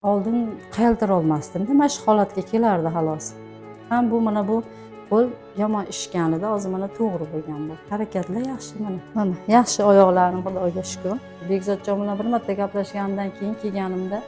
Oldin qaytara olmasdim-da, mana shu holatga kelardi xolos. Ham bu mana bu qo'l yomon ishganida, hozir mana to'g'ri bo'lgan bu. Harakatlar yaxshi mana. Mana yaxshi oyoqlarim Xudoga shukr. Bekzodjon bilan bir marta gaplashgandan keyin kelganimda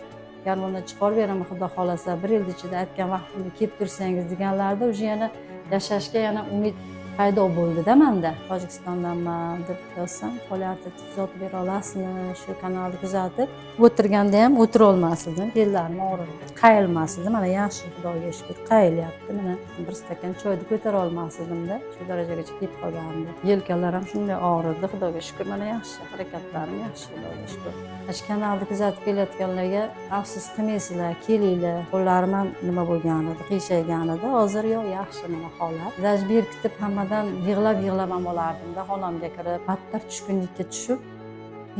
garmondan chiqarib beraman xudo xolasa, 1 yil ichida aytgan vaqtimda kelib tursangiz deganlarida уже yana yashashga yana umid paydo bo'ldi-da menda. Tojikistondanman deb yozsam, qo'lyapti tuzatib bera olasizmi? Shu kanalni kuzatib o'tirganda ham o'tira olmas edim. Bellarim og'rirdi. Qayilmas edim. Mana yaxshi Xudoga shukr qayilyapti. Mana bir stakan choyni ko'tara olmas edim-da. Shu darajagacha kelib qolgandi. Yelkalarim shunday og'rirdi. Xudoga shukr mana yaxshi. Harakatlarim yaxshi Xudoga shukr. Shu kanalni kuzatib kelayotganlarga afsus qilmaysizlar, kelinglar. Qo'llarim ham nima bo'lgan edi, qiyshaygan edi. Hozir yo'q, yaxshi mana holat. Даже berkitib hammadan yig'lab ham olardim-da, xonamga kirib, battar tushkunlikka tushib,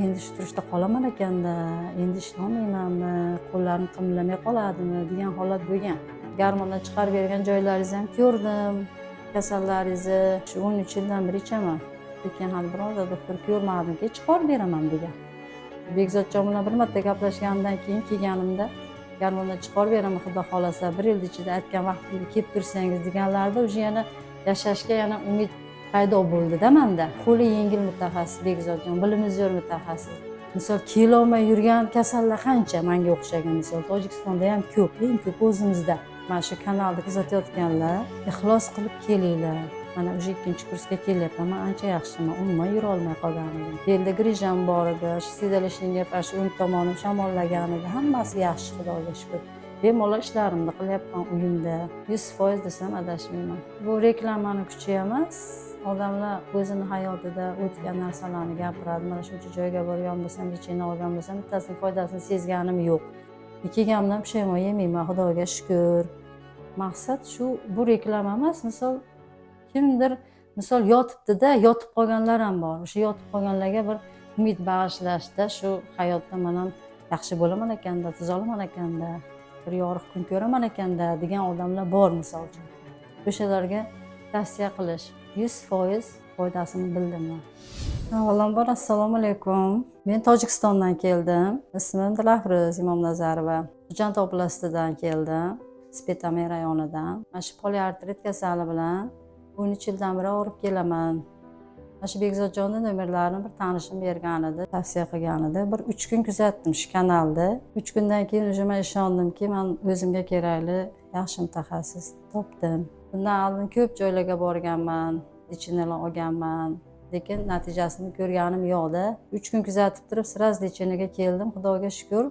endi shu turishda qolaman ekanda, endi ishlolmaymanmi, qo'llarim qimillamay qoladimi degan holat bo'lgan. Garmondan chiqarib bergan joylaringizni ham ko'rdim, kasallaringizni. Shu 13 yildan beri ichaman. Lekin hali birorta doktor ko'rmadimki, chiqarib beraman degan. Bekzodjon bilan bir marta gaplashgandan keyin kelganimda garmondan chiqarib beraman xudo xolasa, 1 yil ichida aytgan vaqtimda kelib tursangiz deganlarida уже yana yashashga yana umid paydo bo'ldi-da menda. Qo'li yengil mutaxassis Bekzodjon, bilimi zo'r mutaxassis. Misol kelolmay yurgan kasallar qancha menga o'xshagan, misol Tojikistonda ham ko'p, eng ko'p o'zimizda. Mana shu kanalni kuzatayotganlar, ixlos qilib kelinglar. Mana уже 2-kursga kelyapman. Men ancha yaxshiman. Umuman yura olmay qolgan edim. Belda grijam bor edi. Shu sedalashinga shu o'ng tomonim shamollagan edi. Hammasi yaxshi Xudoga shukr. Bemalol ishlarimni qilyapman uyimda. 100% desam adashmayman. Bu reklamani kuchi emas. Odamlar o'zini hayotida o'tgan narsalarni gapiradi. Mana shuncha joyga borgan bo'lsam, lechini olgan bo'lsam, bittasini foydasini sezganim yo'q. Kelganimdan pushaymon yemayman Xudoga shukr. Maqsad shu, bu reklama emas. Misol kimdir misol yotibdi-da, yotib qolganlar ham bor. O'sha yotib qolganlarga bir umid bag'ishlashda, shu hayotda men ham yaxshi bo'laman ekanda, tuzalaman ekanda, bir yorug' kun ko'raman ekanda degan odamlar bor misol uchun. O'shalarga tavsiya qilish 100% foydasini bildim men. Avvalambor assalomu alaykum. Men Tojikistondan keldim. Ismim Dilafruz Imomnazarova. Xo'jand oblastidan keldim. Spetame rayonidan. Mana shu poliartrit kasali bilan 13 yildan beri og'rib kelaman. Mana shu Bekzodjonni nomerlarini bir tanishim bergan edi, tavsiya qilgan edi. Bir 3 kun kuzatdim shu kanalda. 3 kundan keyin o'sha men ishondimki, men o'zimga kerakli yaxshi mutaxassis topdim. Bundan oldin ko'p joylarga borganman, lechinalar olganman, lekin natijasini ko'rganim yo'qda. 3 kun kuzatib turib, sraz lechinaga keldim, Xudoga shukr.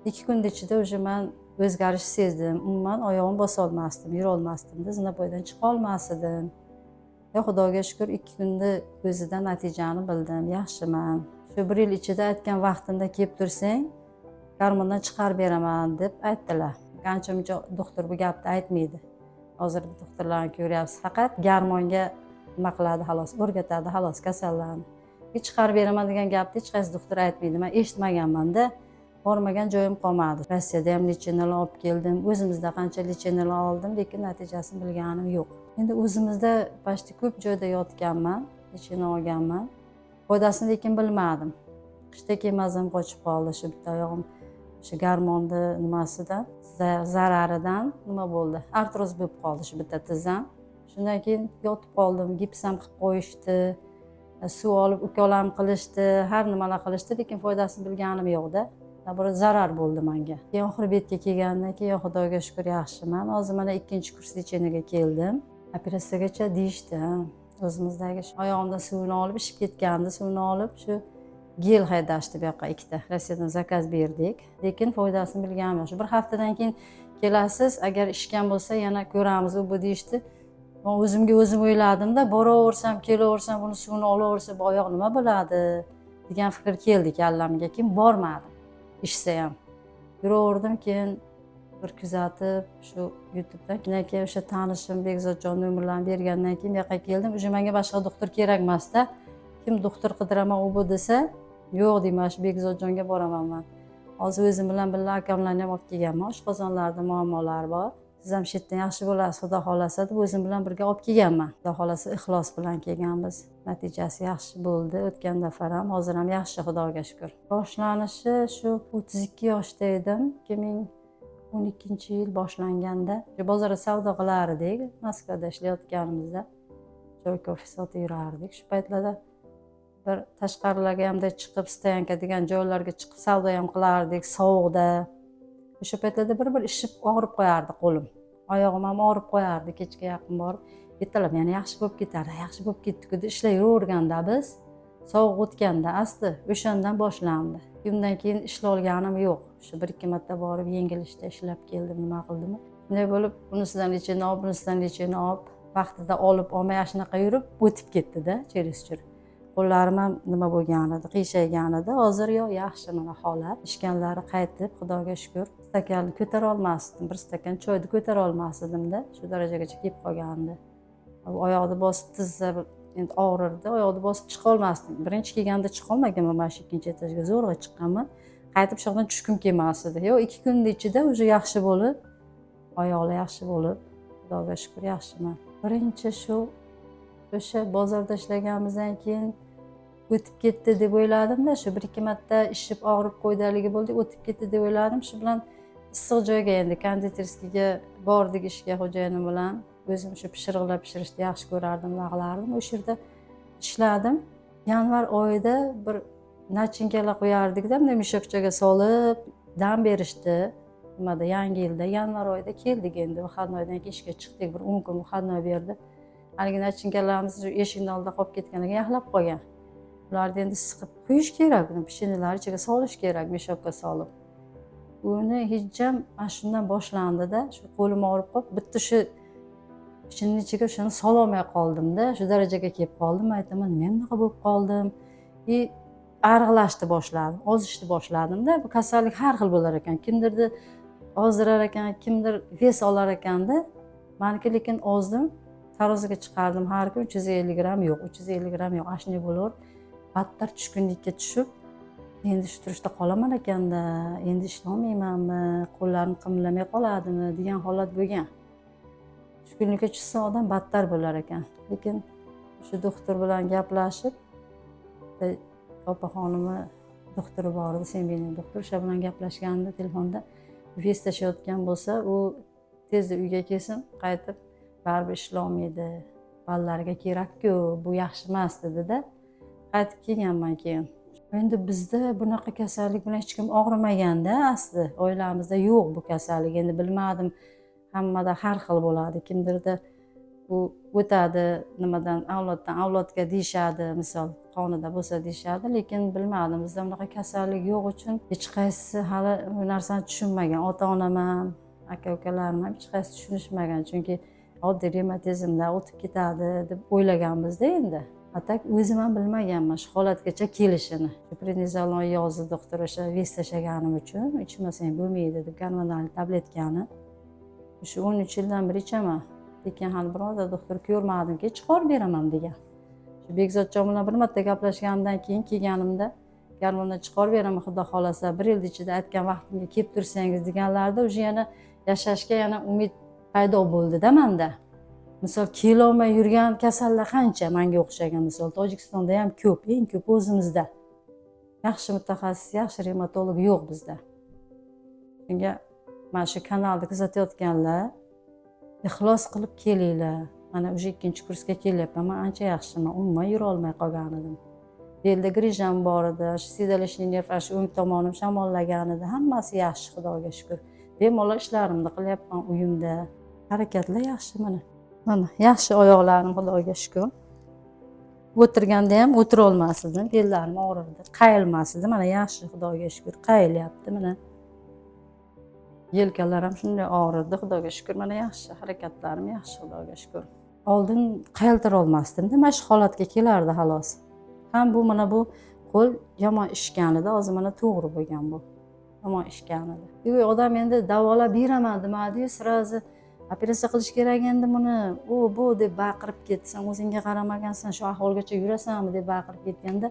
2 kun ichida o'sha men o'zgarish sezdim. Umuman oyog'im bosa olmasdim, yura olmasdim, zinapoydan chiqa olmas edim. Xudoga shukr 2 kunda o'zida natijani bildim, yaxshiman. Shu 1 yil ichida aytgan vaqtimda kelib tursang, garmondan chiqarib beraman deb aytdilar. Qancha-muncha doktor bu gapni aytmaydi. Hozirgi doktorlarni ko'ryapsiz, faqat garmonga nima qiladi xolos, o'rgatadi xolos kasallarni. Chiqarib beraman degan gapni hech qaysi doktor aytmaydi. Men eshitmaganman-da. Bormagan joyim qolmadi. Rossiyada ham lechinalar olib keldim. O'zimizda qancha lechinalar oldim, lekin natijasini bilganim yo'q. Endi o'zimizda почти ko'p joyda yotganman, lechina olganman. Foydasini lekin bilmadim. Qishda kelmazim qochib qoldi shu bitta oyog'im. Shu garmonni nimasidan, zararidan nima bo'ldi? Artroz bo'lib qoldi shu bitta tizam. Shundan keyin yotib qoldim, gips ham qilib qo'yishdi. Suv olib ukolam qilishdi, har nimalar qilishdi, lekin foydasini bilganim yo'qda. Bir zarar bo'ldi menga. Keyin oxir betga kelgandan keyin Xudoga shukr yaxshiman. Hozir mana 2-kurs lechinaga keldim. Operatsiyagacha deyishdi. O'zimizdagi oyog'imda suvni olib, ishib ketgandi, suvni olib shu gel haydashdi bu yoqqa 2 ta. Rossiyadan zakaz berdik. Lekin foydasini bilganim yo'q. Shu bir haftadan keyin kelasiz, agar ishgan bo'lsa yana ko'ramiz bu deyishdi. Men o'zimga o'zim o'yladim-da, boraversam, kelaversam, buni suvni olaversa, bu oyoq nima bo'ladi degan fikr keldi kallamga. Keyin bormadim. Ishsa ham yuraverdim. Keyin bir kuzatib shu YouTube'dan keyin o'sha tanishim Bekzodjon nomerlarini bergandan keyin bu yoqqa keldim. O'sha menga boshqa doktor kerak emasda. Kim doktor qidiraman u bu desa, yo'q deyman, shu Bekzodjonga boraman men. Hozir o'zim bilan birga akamlarni ham olib kelganman. Oshqozonlarda muammolar bor. siz ham shu yerdan yaxshi bo'lasiz xudo xohlasa deb o'zim bilan birga olib kelganman. Xudo xohlasa ixlos bilan kelganmiz. Natijasi yaxshi bo'ldi. O'tgan dafar ham, hozir ham yaxshi, Xudoga shukr. Boshlanishi shu 32 yoshda edim. 2012-yil boshlanganda bozorda savdo qilar edik. Moskvada ishlayotganimizda joy kofe sotib yurardik. Shu paytlarda bir tashqarilarga hamda chiqib, Stoyanka degan joylarga chiqib savdo ham qilardik, sovuqda. O'sha paytlarda bir ishib og'rib qo'yardi qo'lim. Oyog'im ham og'rib qo'yardi. Kechga yaqin borib, ertalab yana yaxshi bo'lib ketardi. Yaxshi bo'lib ketdik deb ishlayverganda biz, sovuq o'tganda asti o'shandan boshlandi. Undan keyin ishlay olganim yo'q. Shu 1-2 marta borib yengil ishda ishlab keldim, nima qildim. Shunday bo'lib, bunisidan nechini olib, bunisidan nechini olib, vaqtida olmay shunaqa yurib o'tib ketdi-da, cherizchur. Qo'llarim ham nima bo'lgan edi, qiyshaygan edi. Hozir yaxshi mana holat. Ishganlari qaytib, Xudoga shukr. Stakanni ko'tara olmasdim. Bir stakan choyni ko'tara olmasdim-da. Shu darajagacha kelib qolgandi. Oyoqni bosib tizza endi og'rirdi. Oyoqni bosib chiqa olmasdim. Birinchi kelganda chiqa olmaganman, mana shu ikkinchi etajga zo'rg'a chiqqanman. Qaytib shu yerdan tushkim kelmasdi. 2 kunning ichida уже yaxshi bo'lib, oyoqlar yaxshi bo'lib, Xudoga shukr yaxshiman. Birinchi shu o'sha bozorda ishlaganimizdan keyin o'tib ketdi deb o'yladim-da, shu 1-2 marta ishib og'rib qo'ydaligi bo'ldi, o'tib ketdi deb o'yladim. Shu bilan issiq joyga endi konditerskiga bordik ishga xo'jayinim bilan. O'zim shu pishirishni yaxshi ko'rardim, qilardim. O'sha yerda ishladim. Yanvar oyida bir nachinkalar qo'yardik-da, bunday mushakchaga solib dam berishdi. Nimada yangi yilda yanvar oyida keldik endi, выходнойdan keyin ishga chiqdik, bir 10 kun выходной berdi. Haligi nachinkalarimiz eshikning oldida qolib ketganiga yaxlab qolgan. Ularni endi siqib quyish kerak, pishinilar ichiga solish kerak, meshokka solib. Uni hijjam mana shundan boshlandi-da, shu qo'lim og'rib qolib, bitta shu pishinining ichiga shuni sololmay qoldim-da, shu darajaga kelib qoldim. Aytaman, men nima bo'lib qoldim? Ariqlashni boshladim, ozishni boshladim-da. Bu kasallik har xil bo'lar ekan. Kimdirni ozdirar ekan, kimdir ves olar ekanda. Meniki lekin ozdim. Taroziga chiqardim, har kun 350 gram yo'q, 350 gram yo'q. Ashunday bo'laver. Battar tushkunlikka tushib, endi shu turishda qolaman ekanda, endi ishlolmaymanmi, qo'llarim qimlamay qoladimi degan holat bo'lgan. Tushkunlikka tushsa odam battar bo'lar ekan. Lekin shu doktor bilan gaplashib, opaxonimi doktori bor edi, Sembening doktor, o'sha bilan gaplashganda telefonda ves tashiyotgan bo'lsa, u tezda uyga kelsin, qaytib baribir ishlolmaydi, ballariga kerak-ku, bu yaxshi emas dedi-da. Qaytib kelganman keyin. Endi bizda bunaqa kasallik bilan hech kim og'rimaganda, asli oilamizda yo'q bu kasallik. Endi bilmadim, hammada har xil bo'ladi. Kimdirda bu o'tadi, nimadan avloddan avlodga deyishadi, misol qonida bo'lsa deyishadi, lekin bilmadim, bizda bunaqa kasallik yo'q uchun hech qaysi hali bu narsani tushunmagan. Ota-onam ham, aka-ukalarim ham hech qaysi tushunishmagan, chunki oddiy revmatizmdan o'tib ketadi deb o'ylaganmizda endi. Atak o'zim ham bilmaganman shu holatgacha kelishini. Prednizolon yozdi doktor o'sha ves tashaganim uchun, ichmasang bo'lmaydi deb gormonal tabletkani. Shu 13 yildan beri ichaman. Lekin hali birorta doktor ko'rmadimki, chiqarib beraman degan. Shu Bekzodjon bilan bir marta gaplashganimdan keyin kelganimda gormondan chiqarib beraman, xudo xolasa 1 yil ichida aytgan vaqtimga kelib tursangiz deganlarda o'sha yana yashashga yana umid paydo bo'ldi-da menda. Misol kelolmay yurgan kasallar qancha menga o'xshagan, misol Tojikistonda ham ko'p, eng ko'p o'zimizda. Yaxshi mutaxassis, yaxshi revmatolog yo'q bizda. Shunga mana shu kanalda kuzatayotganlar ixlos qilib kelinglar. Mana o'sha 2-kursga kelyapman. Men ancha yaxshiman, umuman yura olmay qolgan edim. Belda grijam bor edi, sidalashni nerv, shu o'ng tomonim shamollagan edi. Hammasi yaxshi, Xudoga shukr. Bemalol ishlarimni qilyapman uyimda. Harakatlar yaxshi mana. Mana yaxshi oyoqlarim, Xudoga shukr. O'tirganda ham o'tira olmasdim, bellarim og'rirdi, qayilmasdi. Mana yaxshi, Xudoga shukr, qayilyapti mana. Yelkalar ham shunday og'rirdi, Xudoga shukr, mana yaxshi, harakatlarim yaxshi, Xudoga shukr. Oldin qayiltira olmasdim-da, mana shu holatga kelardi xolos. Ham bu mana bu qo'l yomon ishgan edi, hozir mana to'g'ri bo'lgan bu. Yomon ishgan edi. Odam endi davolab beraman demadi-yu, sirazi operatsiya qilish kerak endi buni, bu deb baqirib ketsan, o'zingga qaramagansan, shu ahvolgacha yurasanmi deb baqirib ketganda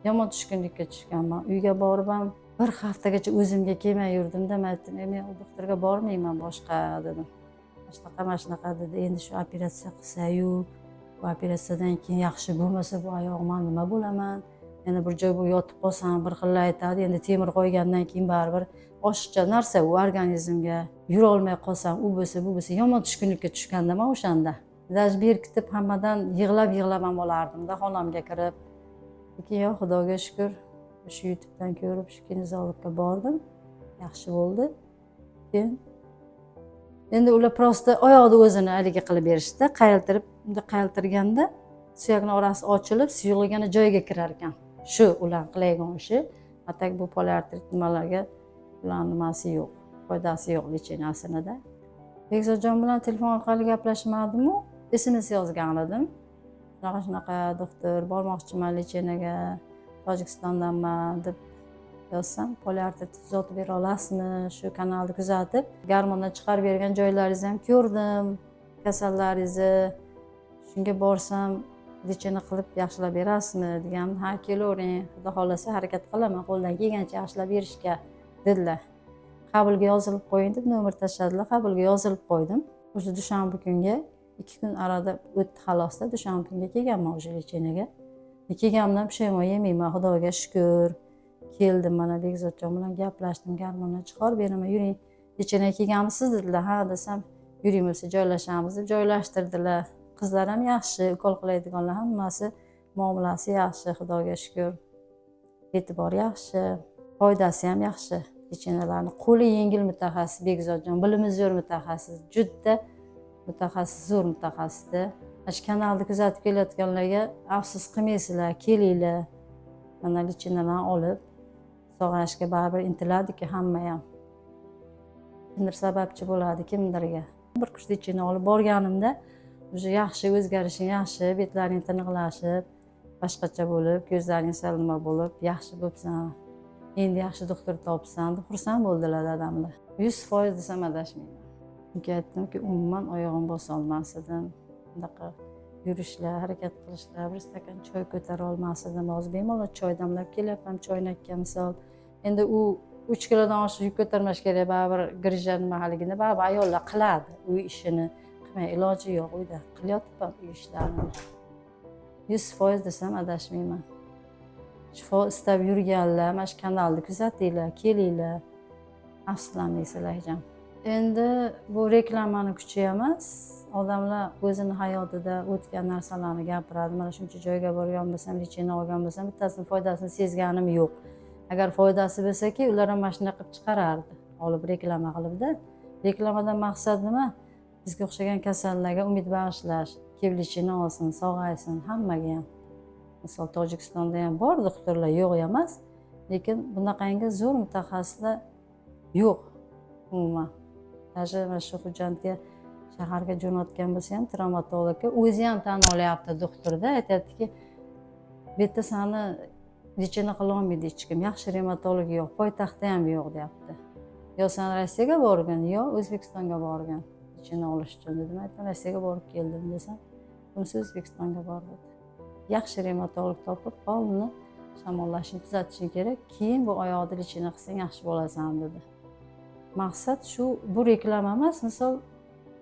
yomon tushkunlikka tushganman. Uyga borib ham bir haftagacha o'zimga kelmay yurdim-da, men aytdim, men u doktorga bormayman boshqa dedim. mana shunaqa dedi. Endi shu operatsiya qilsa-yu, bu operatsiyadan keyin yaxshi bo'lmasa bu oyog'im nima bo'laman? Yana bir joy bu yotib qolsam bir xillar aytadi. Endi temir qo'ygandan keyin baribir oshiqcha narsa u organizmga. Yura olmay qolsam, u bo'lsa, bu bo'lsa yomon tushkunlikka tushgandim o'shanda. Даже berkitib hammadan yig'lab ham olardim-da xonamga kirib. Lekin yo Xudoga shukr, shu YouTube'dan ko'rib shu kinezologga bordim. Yaxshi bo'ldi. Keyin endi ular prosta oyoqni o'zini haligi qilib berishdi. Qayiltirib, bunday qayiltirganda suyakning orasi ochilib, suyuq yana joyiga kirar ekan. Shu ular qilayotgan ishi. Atak bu poliartrit nimalarga ularning nimasi yo'q, foydasi yo'q lecheniyasida. Bekzodjon bilan telefon orqali gaplashmadim-u, SMS yozgan edim. Shunaqa doktor bormoqchiman lecheniyaga, Tojikistondanman deb yozsam, poliartrit tuzatib bera olasizmi? Shu kanalni kuzatib, garmondan chiqarib bergan joylaringizni ham ko'rdim, kasallaringizni. Shunga borsam, lecheniya qilib yaxshilab berasizmi degan. Ha, kelavering, xudo xolasa harakat qilaman, qo'ldan kelgancha yaxshilab berishga dedilar. Qabulga yozilib qo'ying deb nomer tashladilar. Qabulga yozilib qo'ydim. O'sha dushanba kunga 2 kun arada o'tdi xalosda. Dushanba kunga kelganman o'sha lecheniyaga. Kelganimdan pushaymon yemayman, Xudoga shukr. Keldim, mana Bekzodjon bilan gaplashdim, garmondan chiqarib beraman, yuring. Lecheniyaga kelganmisiz dedilar. Ha desam, yuring bo'lsa joylashamiz deb joylashtirdilar. Qizlar ham yaxshi, ukol qiladiganlar hammasi muomalasi yaxshi, Xudoga shukr. E'tibor yaxshi, foydasi ham yaxshi. Lecheniyalarni qo'li yengil mutaxassis Bekzodjon, bilimi zo'r mutaxassis, juda mutaxassis, zo'r mutaxassisda. Shu kanalni kuzatib kelayotganlarga afsus qilmaysizlar, kelinglar. Mana lecheniyalarni olib sog'ayishga baribir intiladi-ku hamma ham. Kimdir sababchi bo'ladi kimdirga. Bir qush lecheniya olib borganimda o'sha yaxshi o'zgarishing yaxshi, betlaring tiniqlashib, boshqacha bo'lib, ko'zlaring sal nima bo'lib, yaxshi bo'libsan. Endi yaxshi doktor topsan deb xursand bo'ldilar dadamlar. 100% desam adashmayman. Chunki aytdimki, umuman oyog'im bosa olmas edim. Bunaqa yurishlar, harakat qilishlar, bir stakan choy ko'tara olmas edim. Hozir bemalol choy damlab kelyapman, choynakka misol. Endi u 3 kilodan oshiq yuk ko'tarmash kerak, baribir grija nima haligini baribir ayollar qiladi. Uy ishini qilmay iloji yo'q, uyda qilyapman uy ishlarini. 100% desam adashmayman. Shifo istab yurganlar, mana shu kanalni kuzatinglar, kelinglar. Afsuslanmaysizlar hech ham. Endi bu reklamani kuchi emas. Odamlar o'zini hayotida o'tgan narsalarni gapiradi. Mana shuncha joyga borgan bo'lsam, lecheniya olgan bo'lsam, bittasini foydasini sezganim yo'q. Agar foydasi bo'lsa-ki, ular ham mana shunday qilib chiqarardi. Olib reklama qilibda. Reklamadan maqsad nima? Bizga o'xshagan kasallarga umid bag'ishlash, kelib lecheniya olsin, sog'aysin hammaga ham. Misol Tojikistonda ham bor doktorlar, yo'q emas, lekin bunaqangi zo'r mutaxassislar yo'q umuman. Даже mana shu hujjatga shaharga jo'natgan bo'lsa ham travmatologga o'zi ham tan olyapti doktorda, aytadiki, bu yerda sani lecheniya qila olmaydi hech kim, yaxshi revmatolog yo'q, poytaxtda ham yo'q deyapti. Yo sen Rossiyaga borgin, yo O'zbekistonga borgin lecheniya olish uchun dedim. Aytdim, Rossiyaga borib keldim desam, bunisi O'zbekistonga bordi. Yaxshi revmatolog topib, qo'lni shamollashini tuzatishing kerak, keyin bu oyoqni lecheniya qilsang yaxshi bo'lasan dedi. Maqsad shu, bu reklama emas, misol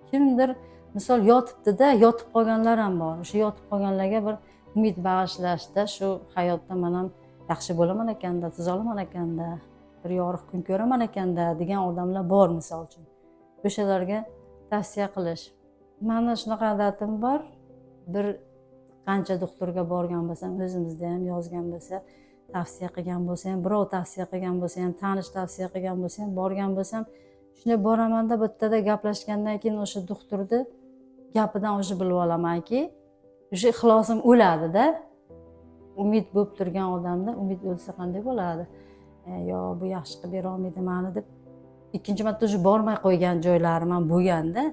kimdir misol yotibdi-da, yotib qolganlar ham bor. O'sha yotib qolganlarga bir umid bag'ishlashda, shu hayotda men ham yaxshi bo'laman ekanda, tuzalaman ekanda, bir yorug' kun ko'raman ekanda degan odamlar bor misol uchun. O'shalarga tavsiya qilish. Meni shunaqa odatim bor. Bir qancha doktorga borgan bo'lsam, o'zimizda ham yozgan bo'lsa, tavsiya qilgan bo'lsa ham, birov tavsiya qilgan bo'lsa ham, tanish tavsiya qilgan bo'lsa ham, borgan bo'lsam, shunday boramanda bittada gaplashgandan keyin o'sha doktorni gapidan o'sha bilib olamanki, o'sha ixlosim o'ladi-da. Umid bo'lib turgan odamda umid o'lsa qanday bo'ladi? Yo bu yaxshi qilib bera olmaydi meni deb ikkinchi marta o'sha bormay qo'ygan joylarim ham bo'lganda,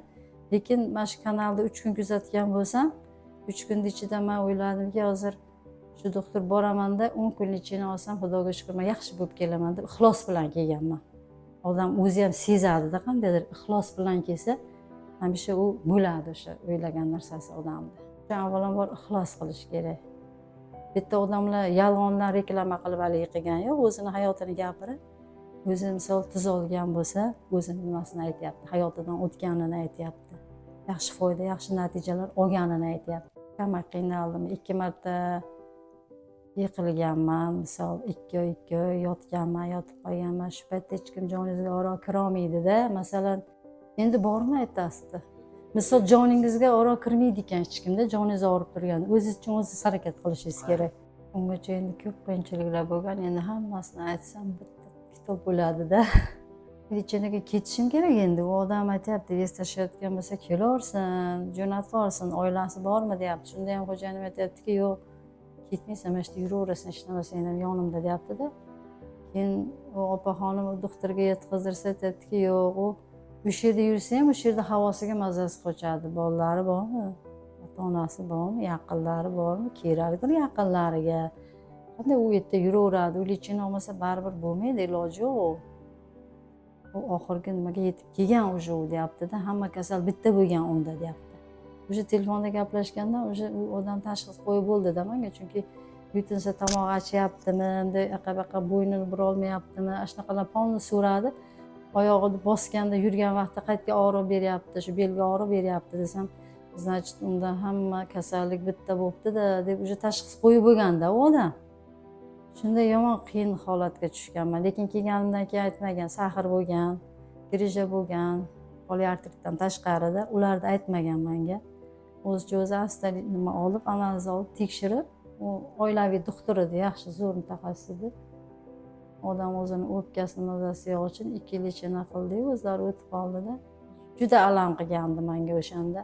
lekin mana shu kanalda 3 kun kuzatgan bo'lsam, 3 kun ichida men o'yladimki, hozir shu doktor boramanda 10 kun ichida olsam, Xudoga shukr, men yaxshi bo'lib kelaman deb ixlos bilan kelganman. Odam o'zi ham sezadi-da, qandaydir ixlos bilan kelsa, hamisha u bo'ladi o'sha o'ylagan narsasi odamda. Avvalambor ixlos qilish kerak. Bitta odamlar yolg'ondan reklama qilib haligi qilgan yo'q, o'zini hayotini gapirib, o'zi misol tuz olgan bo'lsa, o'zini nimasini aytyapti, hayotidan o'tganini aytyapti. yaxshi foyda, yaxshi natijalar olganini aytyapti. Hamma qiynaldim. 2 marta yiqilganman, misol 2 oy yotganman, yotib qolganman. Shu paytda hech kim joningizga oro kira olmaydida. Masalan, endi bormi aytasizda. Misol joningizga oro kirmaydi ekan hech kimda, joningiz og'rib turganda. O'zingiz uchun o'zingiz harakat qilishingiz kerak. Ungacha endi ko'p qiyinchiliklar bo'lgan. Endi hammasini aytsam bitta kitob bo'ladi-da. Lichinaga ketishim kerak endi. U odam aytyapti, vez tashlayotgan bo'lsa kelaversin, jo'natib yuborsin, oilasi bormi deyapti. Shunda ham xo'jayinim aytyaptiki, yo'q, ketmaysan, mana shu yerda yuraverasan, ishlamasang ham yonimda deyapti-da. Keyin u opaxonim doktorga yetkazdirsa aytyaptiki, yo'q, u o'sha yerda yursa ham o'sha yerda havosiga mazasi qochadi. Bolalari bormi? Ota-onasi bormi? Yaqinlari bormi? Kerakdir yaqinlariga. Qanday u yerda yuraveradi? U lichina olmasa baribir bo'lmaydi, iloji yo'q. U oxirgi nimaga yetib kelgan уже u deyapti-da, hamma kasal bitta bo'lgan unda deyapti. O'sha telefonda gaplashganda o'sha u odam tashxis qo'yib bo'ldi-da menga, chunki yutinsa tomog'i achyaptimi, bunday yoqa-buyoqqa bo'ynini burolmayaptimi, shunaqalar polni so'radi. Oyog'ini bosganda yurgan vaqtda qayerga og'riq beryapti, shu belga og'riq beryapti desam, значит unda hamma kasallik bitta bo'libdi-da deb o'sha tashxis qo'yib bo'lganda u odam. Shunda yomon qiyin holatga tushganman, lekin kelganimdan keyin aytmagan, sahr bo'lgan, grija bo'lgan, poliartritdan tashqarida ularni aytmagan menga. O'zicha o'zi asta nima olib, analiz olib, tekshirib, u oilaviy doktor edi, yaxshi zo'r mutaxassis edi. Odam o'zini o'pkasini mazasiga uchun 2 lichina qildi, o'zlari o'tib qoldi-da. Juda alam qilgandi menga o'shanda.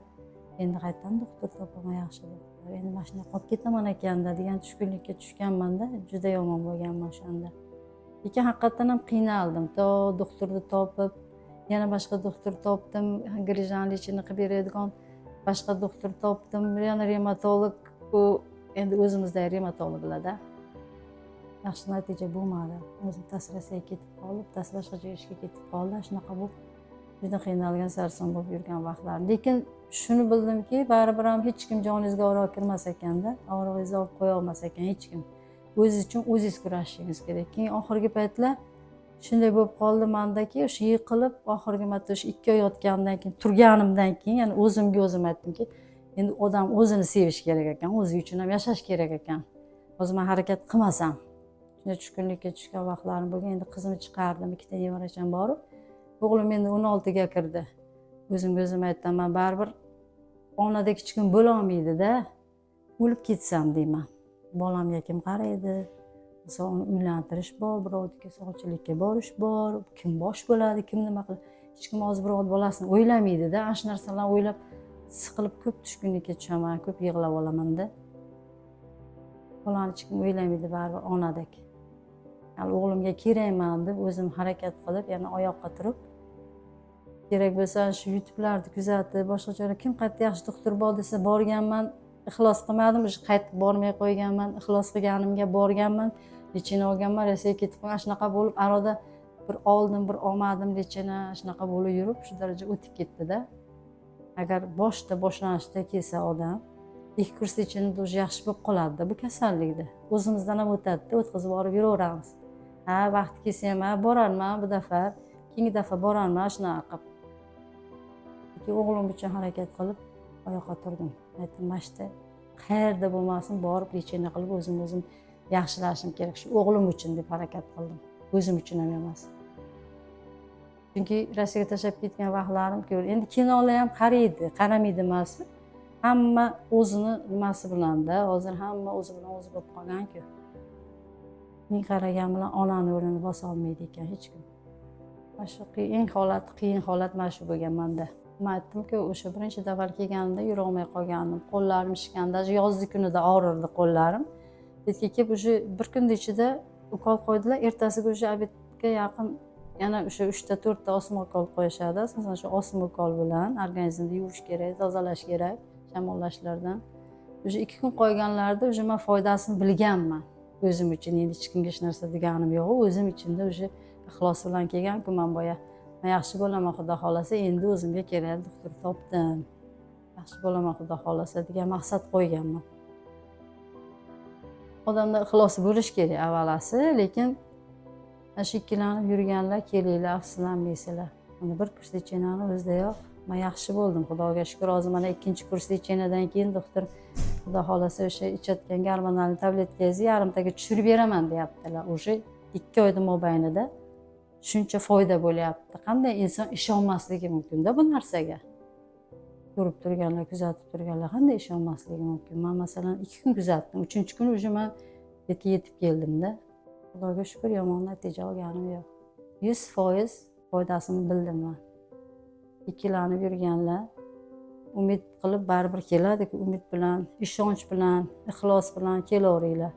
Endi qayerdan doktor topaman yaxshi doktor. Endi mana shunday qolib ketaman ekanda degan tushkunlikka tushganman-da, juda yomon bo'lganman o'shanda. Lekin haqiqatan ham qiynaldim. To doktorni topib, yana boshqa doktor topdim, grijan lichina qilib beradigan boshqa doktor topdim, yana revmatolog, u endi o'zimizda revmatologlar-da. Yaxshi natija bo'lmadi. O'zim tasrasiga ketib qolib, boshqa joyga ishga ketib qoldi. Shunaqa bo'lib juda qiynalgan, sarson bo'lib yurgan vaqtlar. Lekin shuni bildimki, baribir ham hech kim joningizga oro kirmas ekanda, og'rig'ingizni olib qo'ya olmas ekan hech kim. O'zingiz uchun o'zingiz kurashishingiz kerak. Keyin oxirgi paytlar shunday bo'lib qoldi mendaki, o'sha yiqilib, oxirgi marta o'sha 2 oy yotgandan keyin, turganimdan keyin, ya'ni o'zimga o'zim aytdimki, endi odam o'zini sevish kerak ekan, o'zi uchun ham yashash kerak ekan. Hozir men harakat qilmasam, shunday tushkunlikka tushgan vaqtlarim bo'lgan. Endi qizimni chiqardim, 2 ta nevaracham bor. O'g'lim endi 16 ga kirdi. O'zimga o'zim aytaman, baribir onadek hech kim bo'la olmaydi-da. O'lib ketsam deyman. Bolamga kim qaraydi? Misol uni uylantirish bor, birovniki sog'chilikka borish bor, kim bosh bo'ladi, kim nima qiladi? Hech kim hozir birov bolasini o'ylamaydi-da. Ana shu narsalarni o'ylab siqilib ko'p tushkunlikka tushaman, ko'p yig'lab olaman-da. Bolani hech kim o'ylamaydi baribir onadek. Hali o'g'limga kerakman deb o'zim harakat qilib, yana oyoqqa turib, kerak bo'lsa shu YouTube'larni kuzatib, boshqa joyga kim qayerda yaxshi doktor bor desa borganman, ixlos qilmadim, o'sha qaytib bormay qo'yganman, ixlos qilganimga borganman, lichina olganman, Rossiyaga ketib qolgan, shunaqa bo'lib, aroda bir oldim, bir olmadim lichina, shunaqa bo'lib yurib, shu daraja o'tib ketdi-da. Agar boshlanishda kelsa odam, ilk kurs lichinada o'zi yaxshi bo'lib qoladi-da bu kasallikda. O'zimizdan ham o'tadi-da, o'tkazib borib yuraveramiz. Ha, vaqti kelsa ham borarman bu dafa, keyingi dafa borarman, shunaqa qilib. O'g'lim uchun harakat qilib oyoqqa turdim. Aytdim, mana shu qayerda bo'lmasin borib lichina qilib o'zim yaxshilashim kerak. Shu o'g'lim uchun deb harakat qildim. O'zim uchun ham emas. Chunki Rossiyaga tashlab ketgan vaqtlarim ko'p. Endi kinolar ham qaraydi, qaramaydi emas. Hamma o'zini nimasi bilan-da, hozir hamma o'zi bilan o'zi bo'lib qolgan-ku. Men qaragan bilan onani o'rnini bosa olmaydi ekan hech kim. Mana shu qiyin holat mana shu bo'lgan menda. Men aytdim-ku, o'sha birinchi dafar kelganimda yura olmay qolgandim. Qo'llarim shishganda, yozgi kunida og'rirdi qo'llarim. Betga kelib o'sha bir kun ichida ukol qo'ydilar, ertasiga o'sha obedga yaqin yana o'sha 3 ta 4 ta osma ukol qo'yishadi. Asosan shu osma ukol bilan organizmni yuvish kerak, tozalash kerak shamollashlardan. O'sha 2 kun qo'yganlarida o'sha men foydasini bilganman. O'zim uchun endi hech kimga hech narsa deganim yo'q, o'zim uchunda o'sha ixlos bilan kelgan-ku men boya. Men yaxshi bo'laman, xudo xolasa, endi o'zimga kerak doktor topdim. Yaxshi bo'laman, xudo xolasa degan maqsad qo'yganman. Odamda ixlosi bo'lish kerak avvalasi, lekin shikillanib yurganlar kelinglar, afsuslanmaysizlar. Mana bir kurs lichinani o'zidayoq Men yaxshi bo'ldim, Xudoga shukur. Hozir mana ikkinchi kurs lecheniyadan keyin doktor Xudo xolasa o'sha ichayotgan gormonal tabletkangizni yarimtaga tushirib beraman deyaptilar. Уже 2 oyda mobaynida shuncha foyda bo'lyapti. Qanday inson ishonmasligi mumkin-da bu narsaga? Ko'rib turganlar, kuzatib turganlar qanday ishonmasligi mumkin? Men masalan 2 kun kuzatdim. 3-kun уже men yetib keldim-da. Xudoga shukur, yomon natija olganim yo'q. 100% foydasini bildim men. Ikkilanib yurganlar umid qilib baribir keladi-ku, umid bilan, ishonch bilan, ixlos bilan kelaveringlar.